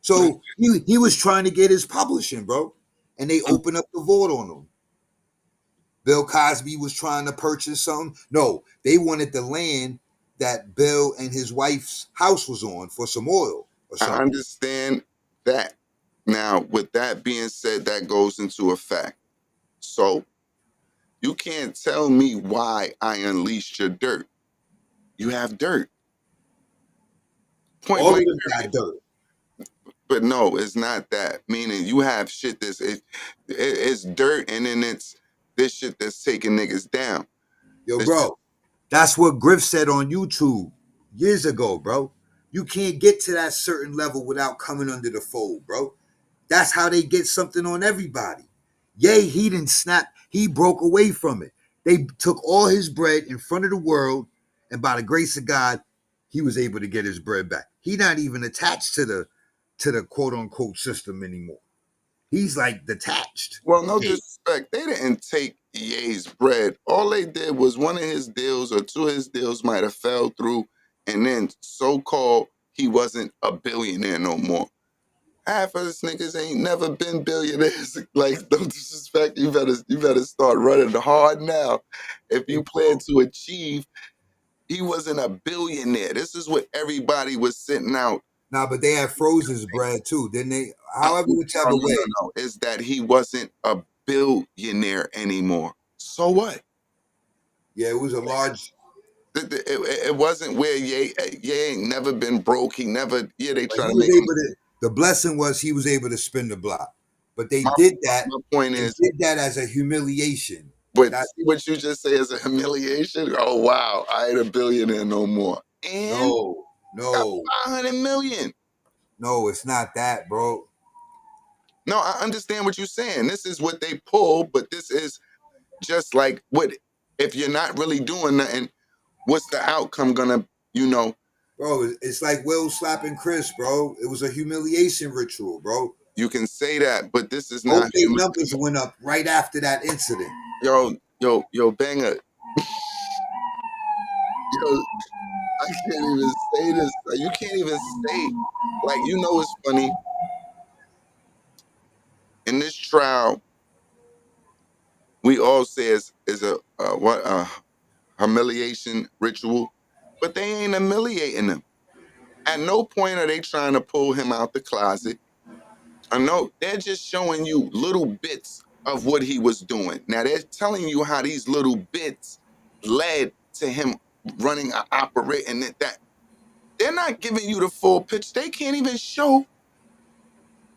So he was trying to get his publishing, bro, and they opened up the vault on him. Bill Cosby was trying to purchase something. No, they wanted the land that Bill and his wife's house was on for some oil or I something. understand that. Now, with that being said, that goes into effect. So you can't tell me why I unleashed your dirt. You have dirt. Point All of blank. them got dirt. But no, it's not that. Meaning you have shit that's it's dirt, and then it's this shit that's taking niggas down. Yo, bro, that's what Griff said on YouTube years ago, bro. You can't get to that certain level without coming under the fold, bro. That's how they get something on everybody. Yay, he didn't snap. He broke away from it. They took all his bread in front of the world, and by the grace of God, he was able to get his bread back. He's not even attached to the quote unquote system anymore. He's like detached. Well, no disrespect. They didn't take Ye's bread. All they did was one of his deals or two of his deals might have fell through, and then so-called he wasn't a billionaire no more. Half of us niggas ain't never been billionaires. Like, don't disrespect. You better start running hard now. If you plan to achieve, he wasn't a billionaire. This is what everybody was sitting out. Nah, but they had Frozen's bread too, didn't they? However, whichever way. No, is that he wasn't a billionaire anymore. So what? Yeah, it was a large. It wasn't where Ye ain't never been broke. He never. Yeah, they try to make him. The blessing was he was able to spin the block, but they did that. My point is, did that as a humiliation. But see what you just say as a humiliation. Oh wow, I ain't a billionaire no more. And no, got 500 million. No, it's not that, bro. No, I understand what you're saying. This is what they pull, but this is just like what if you're not really doing nothing. What's the outcome gonna, Bro, it's like Will slapping Chris, bro. It was a humiliation ritual, bro. You can say that, but this is not. Their numbers went up right after that incident. Yo, banger. Yo, I can't even say this. You can't even say, like, it's funny. In this trial, we all say is a humiliation ritual, but they ain't humiliating him. At no point are they trying to pull him out the closet. I know they're just showing you little bits of what he was doing. Now they're telling you how these little bits led to him running an operation. That they're not giving you the full pitch. They can't even show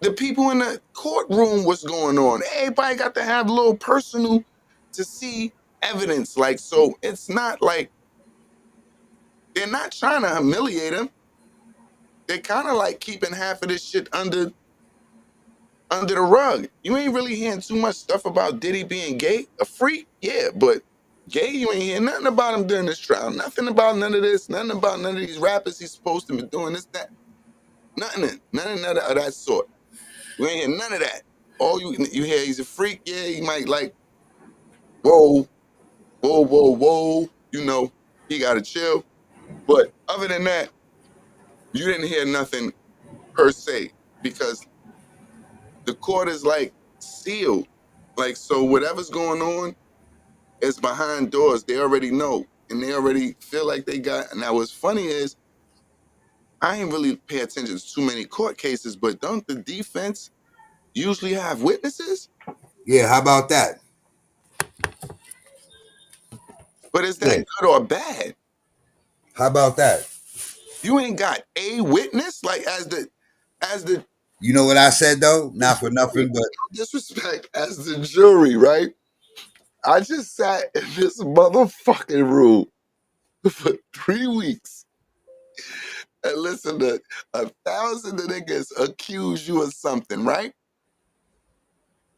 the people in the courtroom what's going on. Everybody got to have a little personal to see evidence. Like, so it's not like they're not trying to humiliate him. They're kind of like keeping half of this shit under the rug. You ain't really hearing too much stuff about Diddy being gay, a freak, yeah, but gay, you ain't hearing nothing about him during this trial. Nothing about none of this, nothing about none of these rappers he's supposed to be doing this, that. None of that sort. You ain't hear none of that. All you hear he's a freak, yeah, he might like, whoa, he gotta chill. But other than that, you didn't hear nothing per se, because the court is like sealed. Like, so whatever's going on is behind doors. They already know, and they already feel like they got. Now, what's funny is, I ain't really pay attention to too many court cases, but don't the defense usually have witnesses? Yeah, how about that? But is that good or bad? How about that? You ain't got a witness, like as the You know what I said though? Not for nothing, but Disrespect as the jury, right? I just sat in this motherfucking room for 3 weeks and listened to 1,000 niggas accuse you of something, right?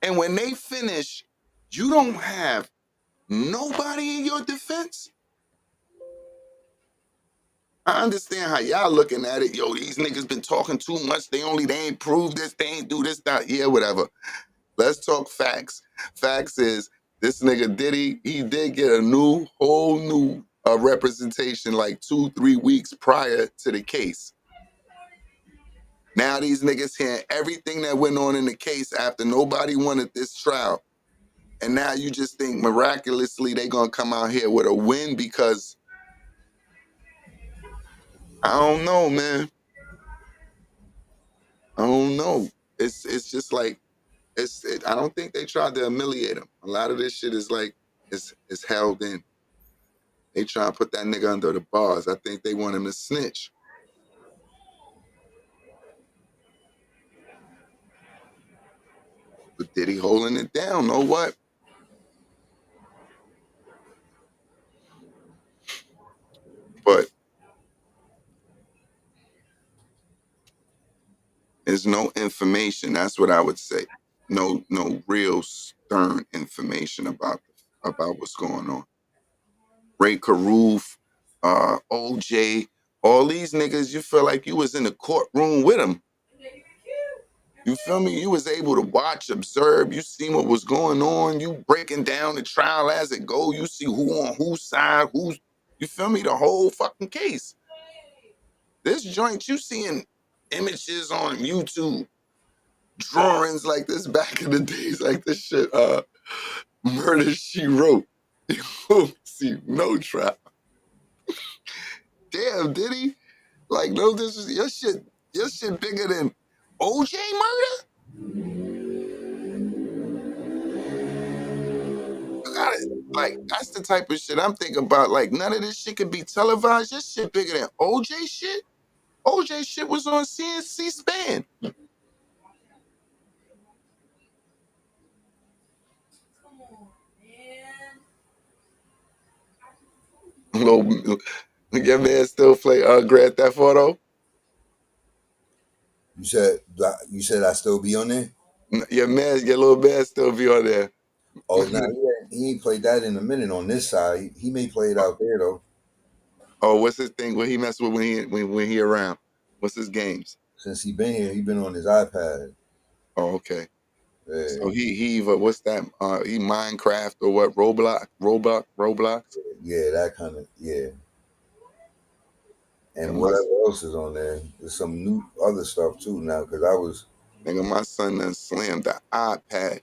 And when they finish, you don't have nobody in your defense. I understand how y'all looking at it. Yo, these niggas been talking too much. They ain't prove this. They ain't do this, that. Yeah, whatever. Let's talk facts. Facts is this nigga Diddy, he did get a whole new representation like 2-3 weeks prior to the case. Now these niggas hearing everything that went on in the case after nobody wanted this trial. And now you just think miraculously they gonna come out here with a win because I don't know, man. I don't know. It's just like I don't think they tried to humiliate him. A lot of this shit is like it's held in. They try to put that nigga under the bars. I think they want him to snitch. But Diddy holding it down. Know what? But there's no information. That's what I would say. No real stern information about what's going on. Ray Caruth, OJ, all these niggas, you feel like you was in the courtroom with them. You feel me? You was able to watch, observe, you seen what was going on, you breaking down the trial as it go, you see who on whose side, you feel me? The whole fucking case. This joint, you seeing images on YouTube, drawings like this back in the days, like this shit, Murder, She Wrote. You won't see no trial. Damn, Diddy. Like, no, this is your shit bigger than OJ murder? Like, that's the type of shit I'm thinking about. Like, none of this shit could be televised. This shit bigger than OJ shit. OJ shit was on C-SPAN. Your man still play Grand Theft Auto? you said I still be on there? Your little man still be on there. Oh no, he ain't played that in a minute on this side. He may play it out there though. Oh, what's his thing? What he mess with when he around? What's his games? Since he been here, he been on his iPad. Oh, okay. Yeah. So he what's that? He Minecraft or what? Roblox? Yeah, that kind of And And whatever else is on there. There's some new other stuff too now because my son done slammed the iPad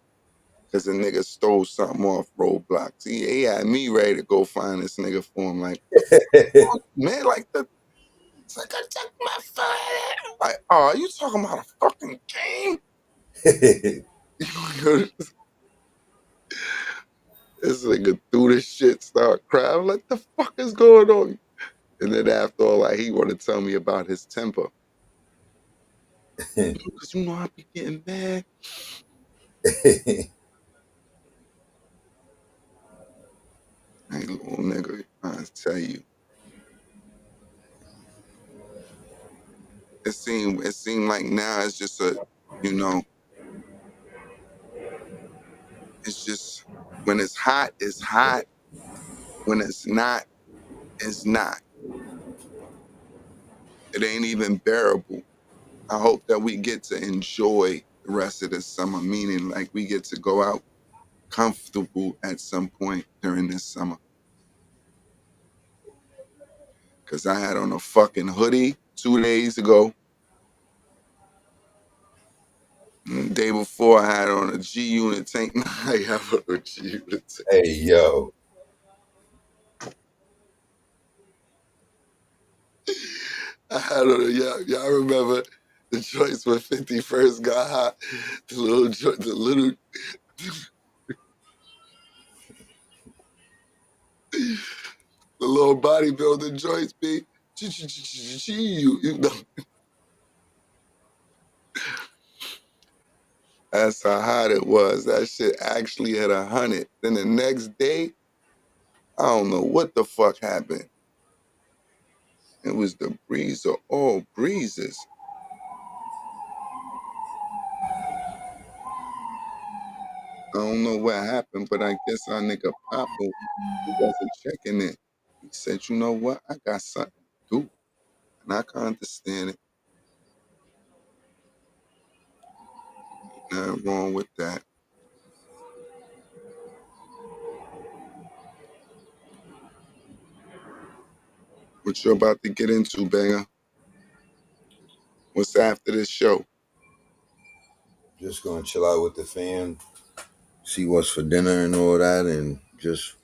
because the nigga stole something off Roblox. He had me ready to go find this nigga for him. Like, man, like it's like I took my phone. Like, oh, are you talking about a fucking game? This nigga threw this shit, start crying. I'm like, the fuck is going on? And then after all, like, he want to tell me about his temper. Because you know I be getting mad. Hey, little nigga, I tell you. It seemed like now it's just it's just when it's hot, it's hot. When it's not, it's not. It ain't even bearable. I hope that we get to enjoy the rest of the summer, meaning like we get to go out comfortable at some point during this summer. Cause I had on a fucking hoodie 2 days ago. And the day before I had on a G-Unit tank. I have a G-Unit tank. Hey yo. I had on y'all remember the joints when 50 first got hot? The little the little bodybuilding joints be you know. That's how hot it was. That shit actually hit 100. Then the next day, I don't know what the fuck happened. It was the breeze of all breezes. I don't know what happened, but I guess our nigga Papa, he wasn't checking it. He said, you know what? I got something to do. And I can understand it. Nothing wrong with that. What you about to get into, banger? What's after this show? Just gonna chill out with the fam, see what's for dinner and all that, and just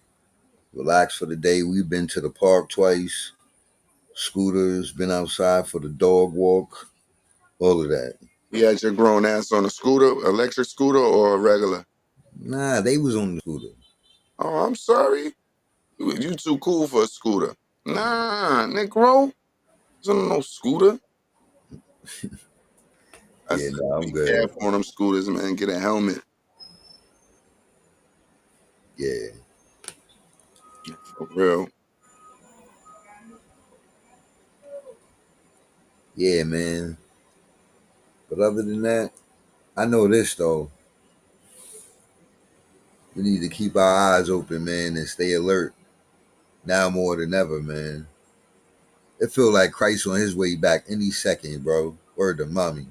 relax for the day. We've been to the park twice. Scooters, been outside for the dog walk, all of that. You had your grown ass on a scooter, electric scooter or a regular? Nah, they was on the scooter. Oh, I'm sorry. You too cool for a scooter. Nah, Negro. It's on no scooter. Yeah, nah, I'm Be good. careful on them scooters, man. Get a helmet. Yeah. For real. Yeah, man. But other than that, I know this though. We need to keep our eyes open, man, and stay alert. Now more than ever, man. It feel like Christ on his way back any second, bro. Word to mommy.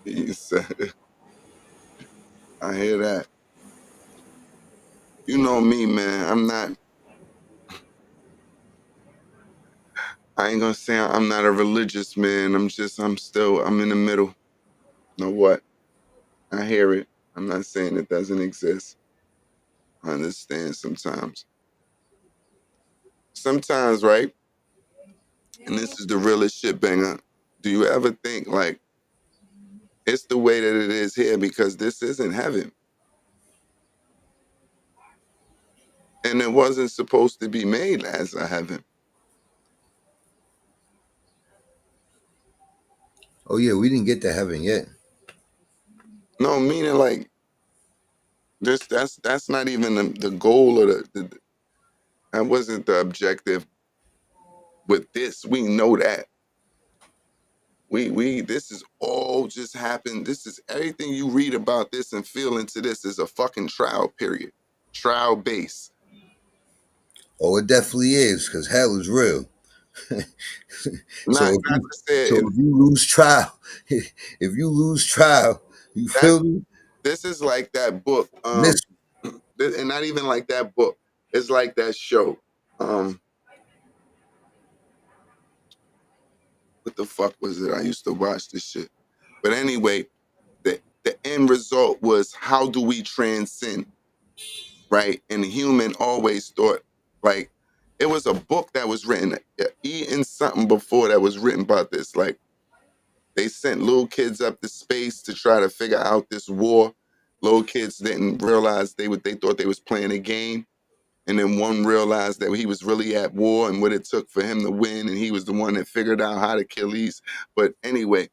He said, I hear that. You know me, man. I ain't gonna say I'm not a religious man. I'm in the middle. You know what? I hear it. I'm not saying it doesn't exist. I understand sometimes. Sometimes, right? And this is the realest shit, banger. Do you ever think like it's the way that it is here because this isn't heaven? And it wasn't supposed to be made as a heaven. Oh yeah, we didn't get to heaven yet. No, meaning like that's not even the goal or that wasn't the objective with this. We know that. We this is all just happened. This is everything you read about this and feel into this is a fucking trial period. Trial base. Oh, it definitely is, because hell is real. Not to say So if you lose trial, if you lose trial, you that feel me? this is like that book. Miss And not even like that book. It's like that show. What the fuck was it? I used to watch this shit. But anyway, the end result was how do we transcend, right? And the human always thought like it was a book that was written, Eating something before that was written about this. Like they sent little kids up to space to try to figure out this war. Little kids didn't realize they thought they was playing a game. And then one realized that he was really at war and what it took for him to win. And he was the one that figured out how to kill these. But anyway,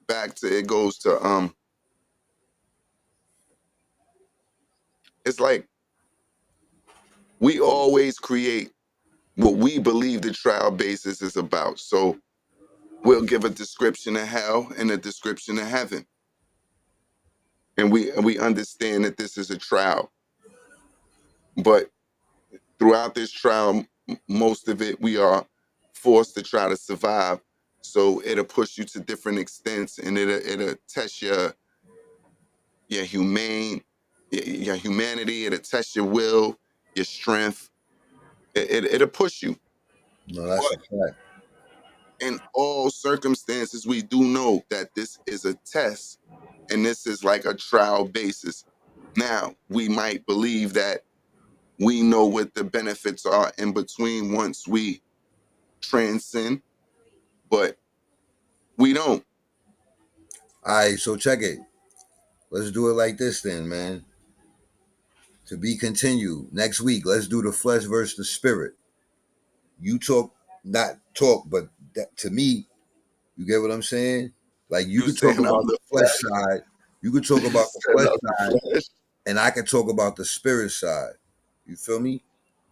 back to it goes to it's like we always create what we believe the trial basis is about. So we'll give a description of hell and a description of heaven. And we understand that this is a trial. But throughout this trial, most of it we are forced to try to survive. So it'll push you to different extents, and it'll test your your humanity. It'll test your will, your strength. It'll push you. No, that's a fact. In all circumstances, we do know that this is a test, and this is like a trial basis. Now we might believe that we know what the benefits are in between once we transcend, but we don't. All right, so check it. Let's do it like this then, man. To be continued. Next week, let's do the flesh versus the spirit. You talk not talk, but that, to me, you get what I'm saying? Like you You could talk saying about I'm the the flesh flesh? side, you could talk You about the said flesh I'm the side, flesh. and I could talk about the spirit side. You feel me?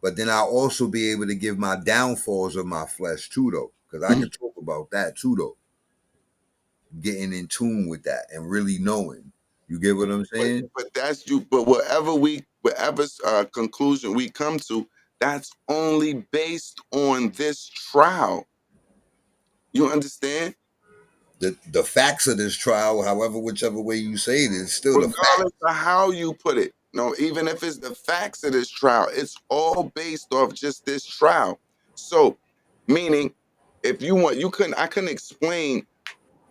But then I'll also be able to give my downfalls of my flesh too, though, because I can talk about that too, though. Getting in tune with that and really knowing. You get what I'm saying? But that's you. But whatever conclusion we come to, that's only based on this trial. You understand? The facts of this trial, however, whichever way you say it, is still the fact. Regardless of how you put it. No, even if it's the facts of this trial, it's all based off just this trial. So, meaning, if you want, I couldn't explain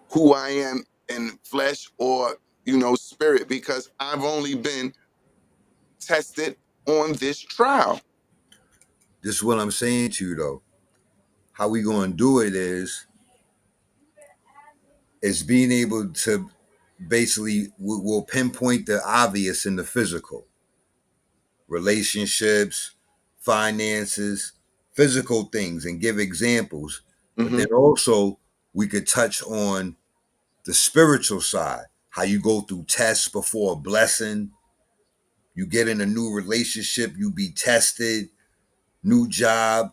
who I am in flesh or spirit because I've only been tested on this trial. This is what I'm saying to you, though. How we gonna do it is being able to basically we'll pinpoint the obvious in the physical, relationships, finances, physical things, and give examples. But then also we could touch on the spiritual side, how you go through tests before a blessing. You get in a new relationship, you be tested, new job.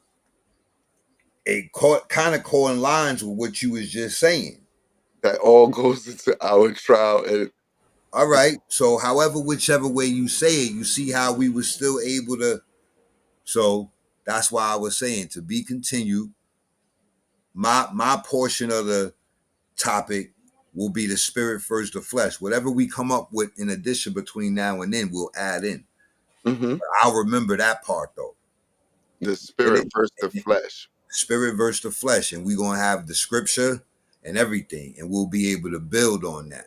It kind of lines with what you was just saying. That all goes into our trial. And All right. So however, whichever way you say it, you see how we were still able to. So that's why I was saying to be continued. My portion of the topic will be the spirit first, the flesh. Whatever we come up with in addition between now and then, we'll add in. I'll remember that part though. the spirit versus the flesh. Spirit versus the flesh, and we're gonna have the scripture and everything, and we'll be able to build on that.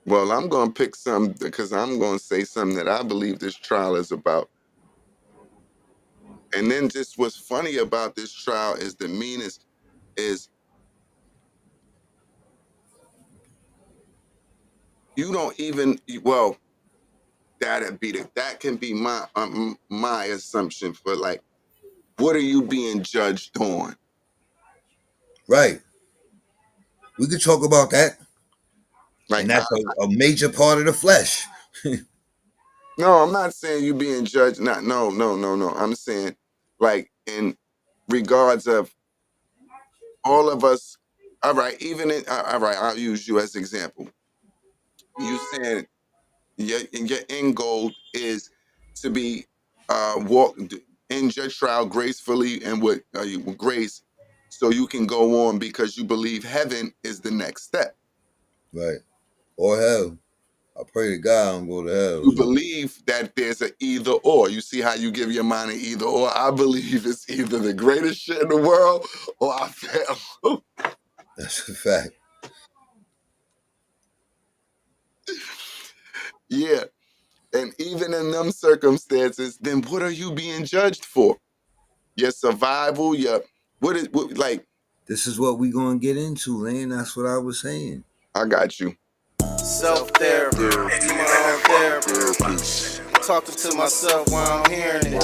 Well, I'm going to pick some because I'm going to say something that I believe this trial is about. And then just what's funny about this trial is the meanest is you don't even, well, that can be my assumption for like, what are you being judged on? Right. We could talk about that. Like, And that's a major part of the flesh. no, I'm not saying you being judged. No. I'm saying like in regards of all of us. All right, all right, I'll use you as example. You saying your end goal is to be walk in your trial gracefully and with grace, so you can go on because you believe heaven is the next step. Right. Or hell. I pray to God I don't go to hell. You believe that there's an either or. You see how you give your mind an either or? I believe it's either the greatest shit in the world or I fail. That's a fact. Yeah. And even in them circumstances, then what are you being judged for? Your survival, like. This is what we gonna get into, Lane. That's what I was saying. I got you. Self-therapy, be my own therapist. Talking to myself while I'm hearing it.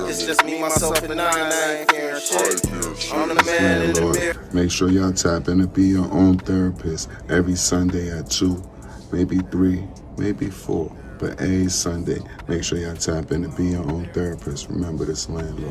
It's just me, myself, and I ain't hearing shit. I'm the man in the mirror. Make sure y'all tap in to be your own therapist every Sunday at 2, maybe 3, maybe 4. But every Sunday, make sure y'all tap in to be your own therapist. Remember this landlord.